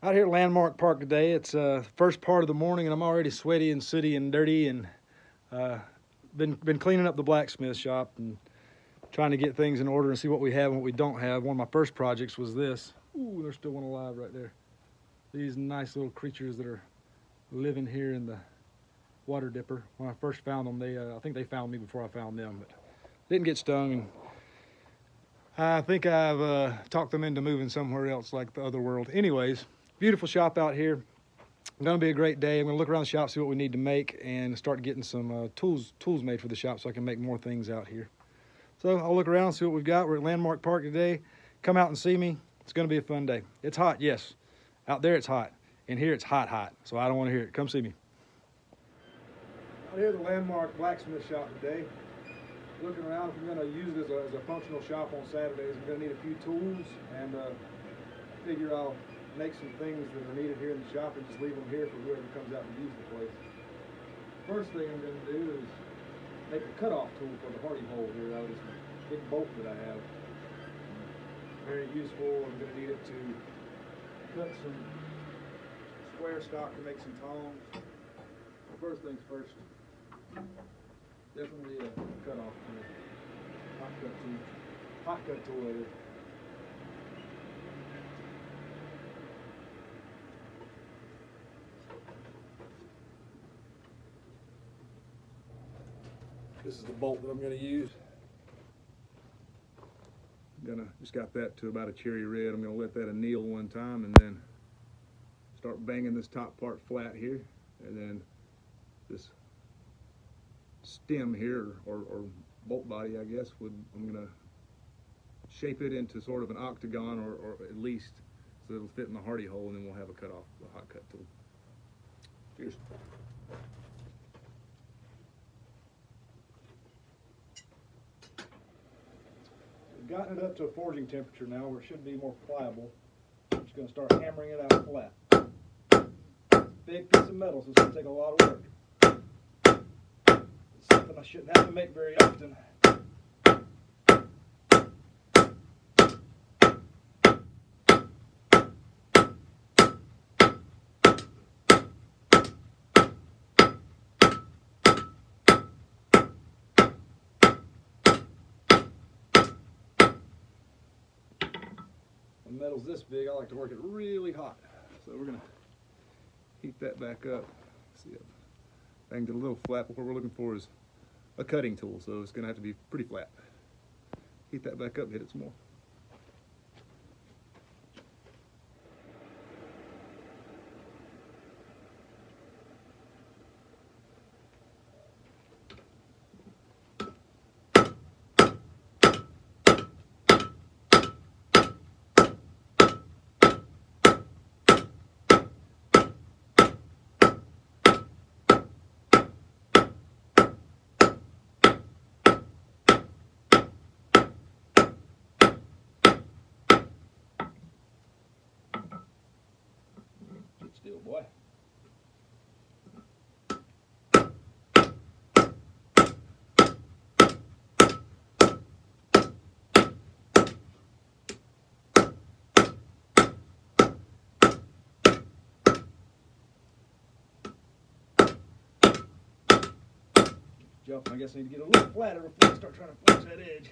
Out here at Landmark Park today. It's first part of the morning, and I'm already sweaty and sooty and dirty, and been cleaning up the blacksmith shop and trying to get things in order and see what we have and what we don't have. One of my first projects was this. Ooh, there's still one alive right there. These nice little creatures that are living here in the water dipper. When I first found them, I think they found me before I found them, but didn't get stung. And I think I've talked them into moving somewhere else, like the other world. Anyways, beautiful shop out here. Gonna be a great day. I'm gonna look around the shop, see what we need to make, and start getting some tools made for the shop so I can make more things out here. So I'll look around, see what we've got. We're at Landmark Park today. Come out and see me. It's gonna be a fun day. It's hot, yes. Out there it's hot. In here it's hot, hot. So I don't wanna hear it. Come see me. Out here at the Landmark Blacksmith shop today. Looking around, if I'm going to use it as a functional shop on Saturdays, I'm going to need a few tools, and figure I'll make some things that are needed here in the shop and just leave them here for whoever comes out to use the place. First thing I'm going to do is make a cutoff tool for the hardy hole here out of this big bolt that I have. Very useful. I'm going to need it to cut some square stock to make some tongs. First things first. Definitely a cutoff tool. Hot cut tool it is. This is the bolt that I'm going to use. Just got that to about a cherry red. I'm going to let that anneal one time and then start banging this top part flat here, and then this stem here, or bolt body, I guess, I'm going to shape it into sort of an octagon, or at least so it'll fit in the hardy hole, and then we'll have a cut off, the hot cut tool. Cheers. We've gotten it up to a forging temperature now where it should be more pliable. I'm just going to start hammering it out flat. Big piece of metal, so it's going to take a lot of work. Something I shouldn't have to make very often. When metal's this big, I like to work it really hot. So we're going to heat that back up. See, I banged it a little flat, but what we're looking for is a cutting tool, so it's going to have to be pretty flat. Heat that back up, hit it some more. Still, boy. Jump. I guess I need to get a little flatter before I start trying to flex that edge.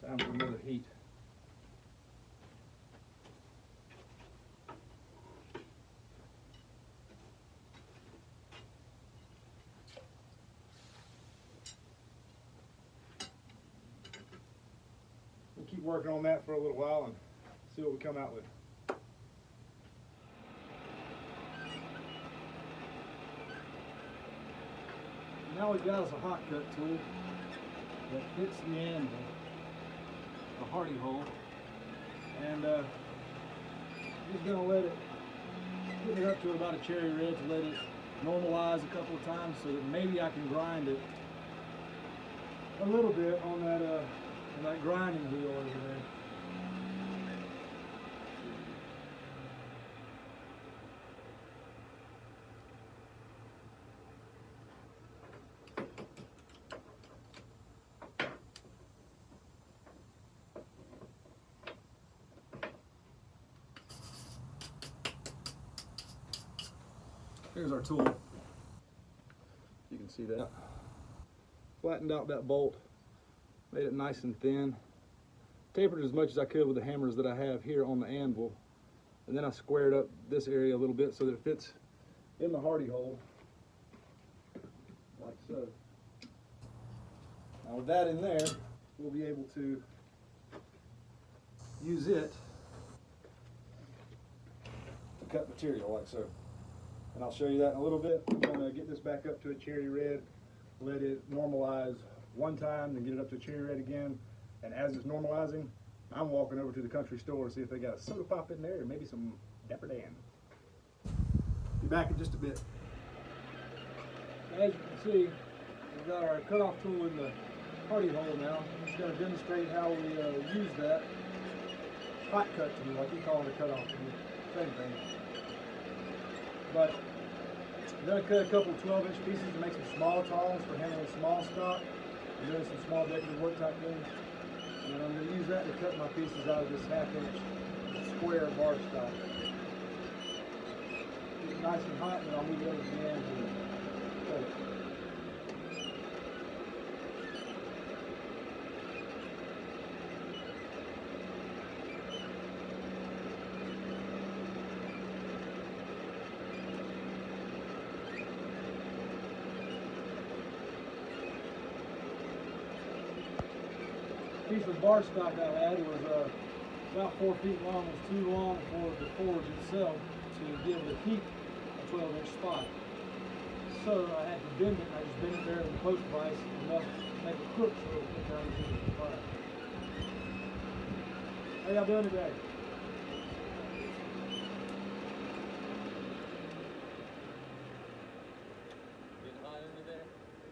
Time for another heat. We'll keep working on that for a little while and see what we come out with. Now we've got us a hot cut tool that fits the anvil, the hardy hole, and just gonna let it get it up to about a cherry red to let it normalize a couple of times so that maybe I can grind it a little bit on that grinding wheel over there. Here's our tool. You can see that. Flattened out that bolt, made it nice and thin. Tapered it as much as I could with the hammers that I have here on the anvil. And then I squared up this area a little bit so that it fits in the hardy hole, like so. Now with that in there, we'll be able to use it to cut material like so. And I'll show you that in a little bit. I'm going to get this back up to a cherry red, let it normalize one time, then get it up to a cherry red again. And as it's normalizing, I'm walking over to the country store to see if they got a soda pop in there or maybe some Dapper Dan. Be back in just a bit. As you can see, we've got our cutoff tool in the hardy hole now. It's going to demonstrate how we use that hot cut tool, like we call it a cutoff tool, same thing. But I'm going to cut a couple 12-inch pieces to make some small tongs for handling small stock and doing some small decorative work type things. And I'm going to use that to cut my pieces out of this 1/2-inch square bar stock. Get it nice and hot, and then I'll move it over to the end and cut it. Piece of bar stock I had was about 4 feet long. It was too long for the forge itself to be able to heat a 12-inch spot. So I had to bend it, and I just bent it there in the post vise enough to make a crook so it would put down into the fire. How y'all doing today? Getting hot in there?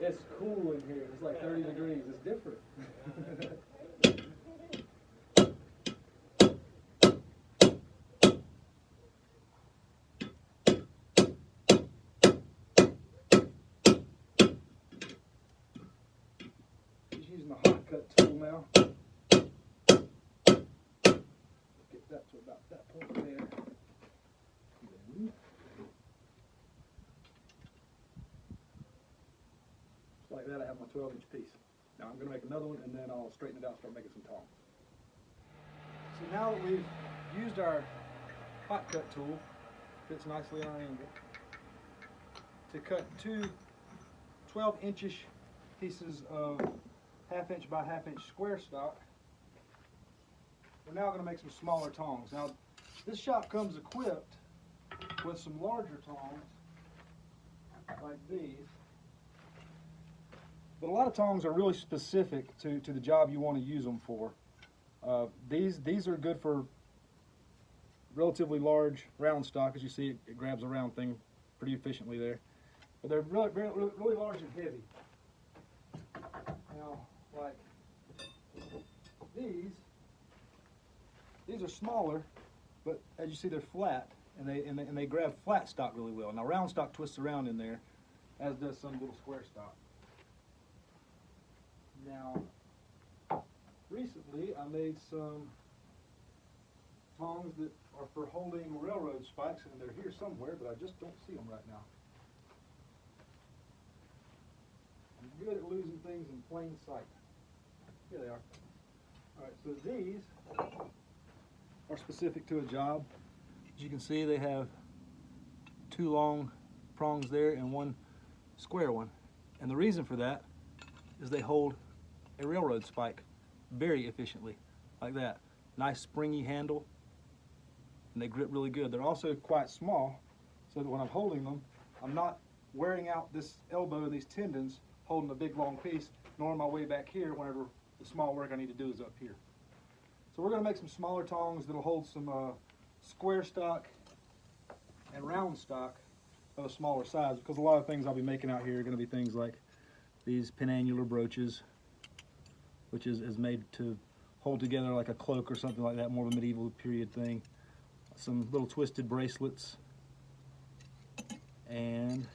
It's cool in here. It's like 30 degrees. It's different. Just using the hot cut tool now. Get that to about that point there. Like that, I have my 12-inch piece. Now I'm going to make another one, and then I'll straighten it out and start making some tongs. So now that we've used our hot cut tool, fits nicely on an angle, to cut two 12-inch-ish pieces of 1/2-inch by 1/2-inch square stock, we're now going to make some smaller tongs. Now, this shop comes equipped with some larger tongs, like these. But a lot of tongs are really specific to the job you want to use them for. These are good for relatively large round stock. As you see, it grabs a round thing pretty efficiently there. But they're really large and heavy. Now, like these are smaller, but as you see, they're flat, and they grab flat stock really well. Now, round stock twists around in there, as does some little square stock. Now, recently I made some tongs that are for holding railroad spikes, and they're here somewhere, but I just don't see them right now. I'm good at losing things in plain sight. Here they are. Alright, so these are specific to a job. As you can see, they have two long prongs there and one square one. And the reason for that is they hold a railroad spike very efficiently, like that. Nice springy handle, and they grip really good. They're also quite small, so that when I'm holding them, I'm not wearing out this elbow and these tendons holding a big long piece, nor am I way back here whenever the small work I need to do is up here. So we're going to make some smaller tongs that'll hold some square stock and round stock of a smaller size, because a lot of things I'll be making out here are going to be things like these penannular brooches, which is made to hold together like a cloak or something like that, more of a medieval period thing. Some little twisted bracelets and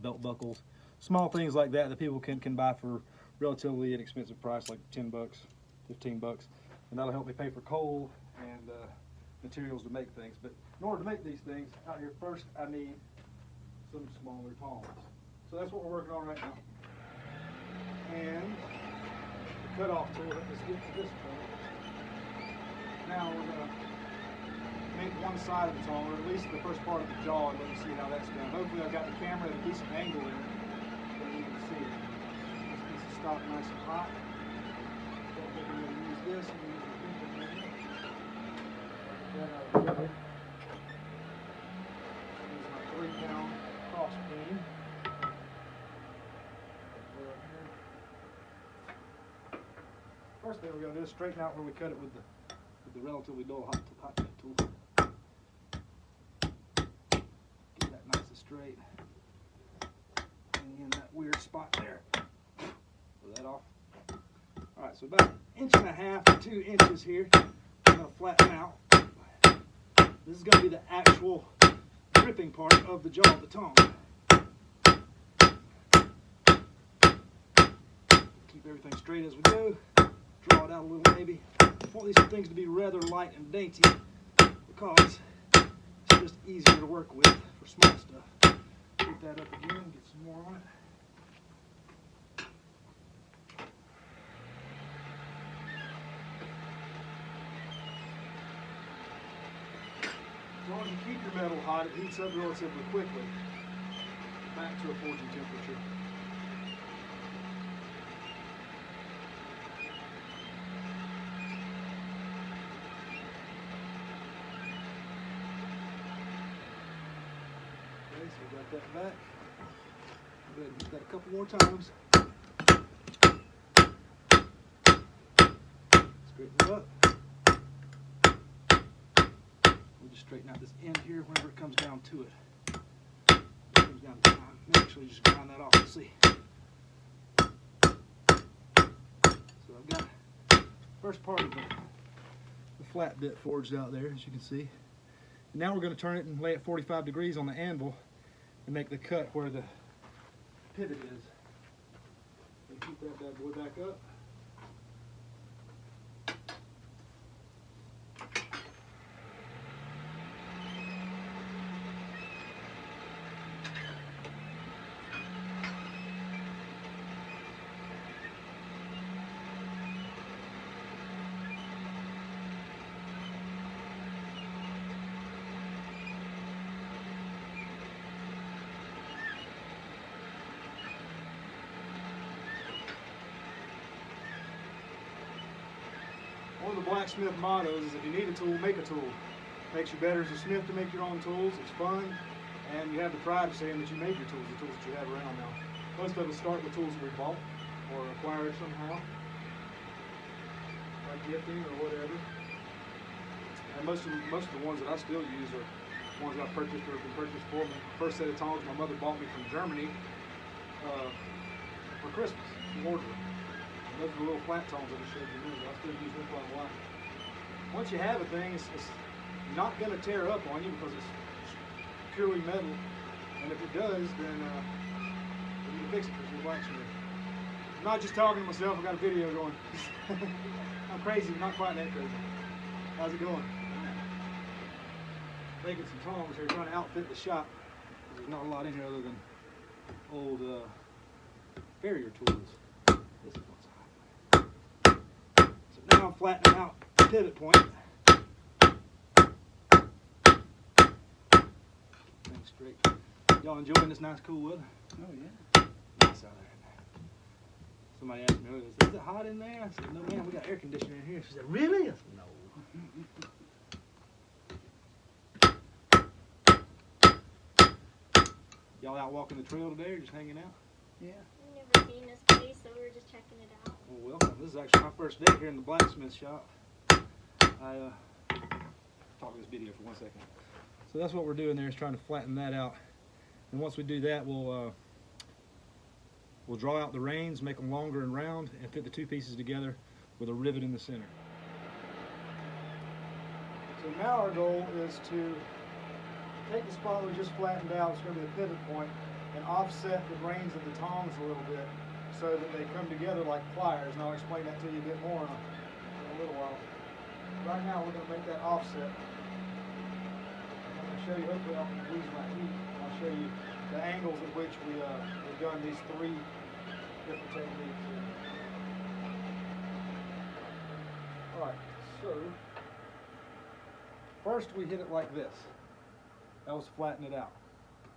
belt buckles. Small things like that that people can buy for relatively inexpensive price, like 10 bucks, 15 bucks. And that'll help me pay for coal and materials to make things. But in order to make these things out here, first I need some smaller tongs. So that's what we're working on right now. And the cutoff tool, let's get to this point. Now we're going to make one side of the tong, or at least the first part of the jaw, and let me see how that's done. Hopefully I've got the camera at a decent angle there so you can see it. This piece is stopped nice and hot. Don't think we're going to use this. I'm going to use the finger here. Get that out of the way. Use my 3-pound cross peen. First thing we're going to do is straighten out where we cut it with the relatively dull hot cut tool. Get that nice and straight. And in that weird spot there. Pull that off. Alright, so about 1.5 to 2 inches here. I'm going to flatten out. This is going to be the actual gripping part of the jaw of the tong. Keep everything straight as we go. Draw it out a little maybe. I want these things to be rather light and dainty because it's just easier to work with for small stuff. Pick that up again, get some more on it. As long as you keep your metal hot, it heats up relatively quickly, back to a forging temperature. Okay, so we got that back. Go ahead and hit that a couple more times. Straighten it up. We'll just straighten out this end here whenever it comes down to it. It comes down to time. Actually, just grind that off and see. So I've got the first part of the flat bit forged out there, as you can see. And now we're going to turn it and lay it 45 degrees on the anvil and make the cut where the pivot is. And keep that bad boy back up. One of the blacksmith mottos is if you need a tool, make a tool. Makes you better as a smith to make your own tools. It's fun, and you have the pride of saying that you made your tools, the tools that you have around now. Most of us start with tools we bought or acquired somehow, like gifting or whatever. And most of the ones that I still use are ones that I purchased or have been purchased for me. The first set of tongs my mother bought me from Germany for Christmas, from Ordering. Those are the little flat tongs I just showed you a minute ago. I still use them quite a lot. Once you have a thing, it's not going to tear up on you because it's purely metal. And if it does, then you need to fix it because you're a blacksmith. I'm not just talking to myself. I've got a video going. I'm crazy, but not quite that crazy. How's it going? Making some tongs here, trying to outfit the shop. There's not a lot in here other than old farrier tools. This is what's hot. So now I'm flattening out the pivot point. Things straight. Y'all enjoying this nice cool weather? Oh yeah. Nice out there. Somebody asked me earlier, is it hot in there? I said, no man, we got air conditioning in here. She said, really? I said, no. Y'all out walking the trail today or just hanging out? Yeah. I've never seen this place, so we were just checking it out. Well, welcome. This is actually my first day here in the blacksmith shop. Talk this video for 1 second. So that's what we're doing there, is trying to flatten that out. And once we do that, we'll draw out the reins, make them longer and round, and fit the two pieces together with a rivet in the center. So now our goal is to take the spot we just flattened out, it's going to be the pivot point, and offset the reins of the tongs a little bit so that they come together like pliers, and I'll explain that to you a bit more in a little while. Right now we're going to make that offset. I'm going to show you, hopefully I don't lose my heat. I'll show you the angles at which we've done these 3 different techniques. All right, so first we hit it like this. That was flatten it out.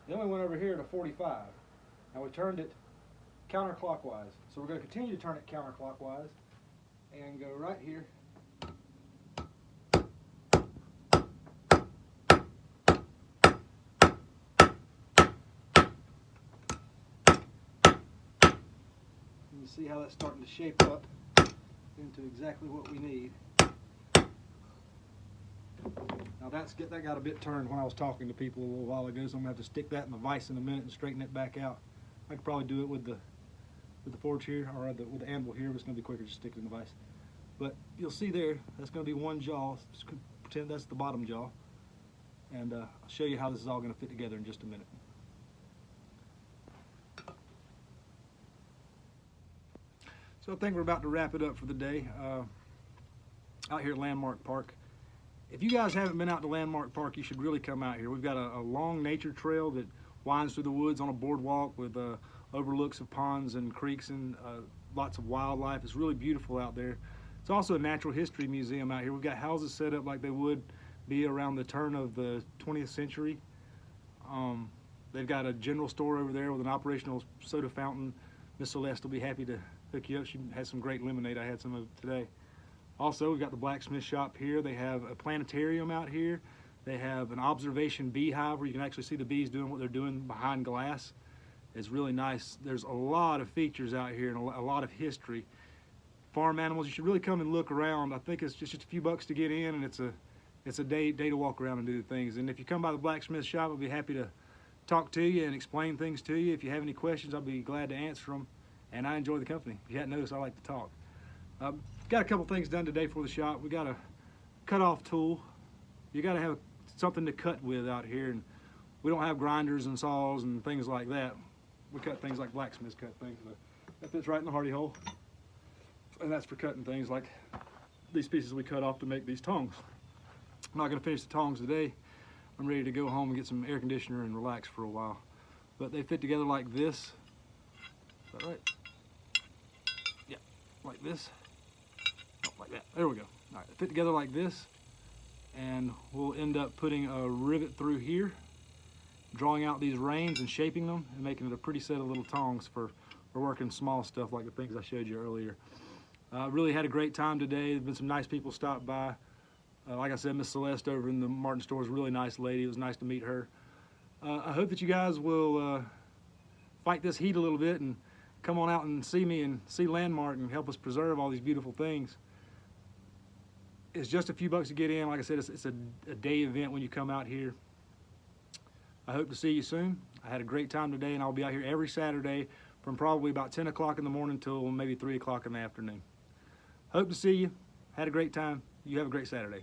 Then we went over here to 45. Now we turned it counterclockwise. So we're going to continue to turn it counterclockwise and go right here. And you see how that's starting to shape up into exactly what we need. Now that got a bit turned when I was talking to people a little while ago, so I'm going to have to stick that in the vise in a minute and straighten it back out. I could probably do it with the forge here, or with the anvil here, but it's going to be quicker just stick it in the vise. But you'll see there, that's going to be one jaw. Just pretend that's the bottom jaw. And I'll show you how this is all going to fit together in just a minute. So I think we're about to wrap it up for the day out here at Landmark Park. If you guys haven't been out to Landmark Park, you should really come out here. We've got a long nature trail that winds through the woods on a boardwalk with overlooks of ponds and creeks and lots of wildlife. It's really beautiful out there. It's also a natural history museum out here. We've got houses set up like they would be around the turn of the 20th century. They've got a general store over there with an operational soda fountain. Miss Celeste will be happy to hook you up. She has some great lemonade. I had some of it today. Also, we've got the blacksmith shop here. They have a planetarium out here. They have an observation beehive where you can actually see the bees doing what they're doing behind glass. It's really nice. There's a lot of features out here and a lot of history. Farm animals, you should really come and look around. I think it's just a few bucks to get in, and it's a day to walk around and do the things. And if you come by the blacksmith shop, I'll be happy to talk to you and explain things to you. If you have any questions, I'll be glad to answer them. And I enjoy the company. If you hadn't noticed, I like to talk. Got a couple things done today for the shop. We got a cut-off tool. You got to have something to cut with out here, and we don't have grinders and saws and things like that. We cut things like blacksmiths cut things. That fits right in the hardy hole, and that's for cutting things like these pieces we cut off to make these tongs. I'm not going to finish the tongs today. I'm ready to go home and get some air conditioner and relax for a while. But they fit together like this. Is that right? Yeah, like this. Like that. There we go. All right, fit together like this, and we'll end up putting a rivet through here, drawing out these reins and shaping them and making it a pretty set of little tongs for working small stuff like the things I showed you earlier. Really had a great time today. There's been some nice people stop by. Like I said, Miss Celeste over in the Martin store is a really nice lady. It was nice to meet her. I hope that you guys will fight this heat a little bit and come on out and see me and see Landmark and help us preserve all these beautiful things. It's just a few bucks to get in. Like I said, it's a day event when you come out here. I hope to see you soon. I had a great time today, and I'll be out here every Saturday from probably about 10 o'clock in the morning till maybe 3 o'clock in the afternoon. Hope to see you. Had a great time. You have a great Saturday.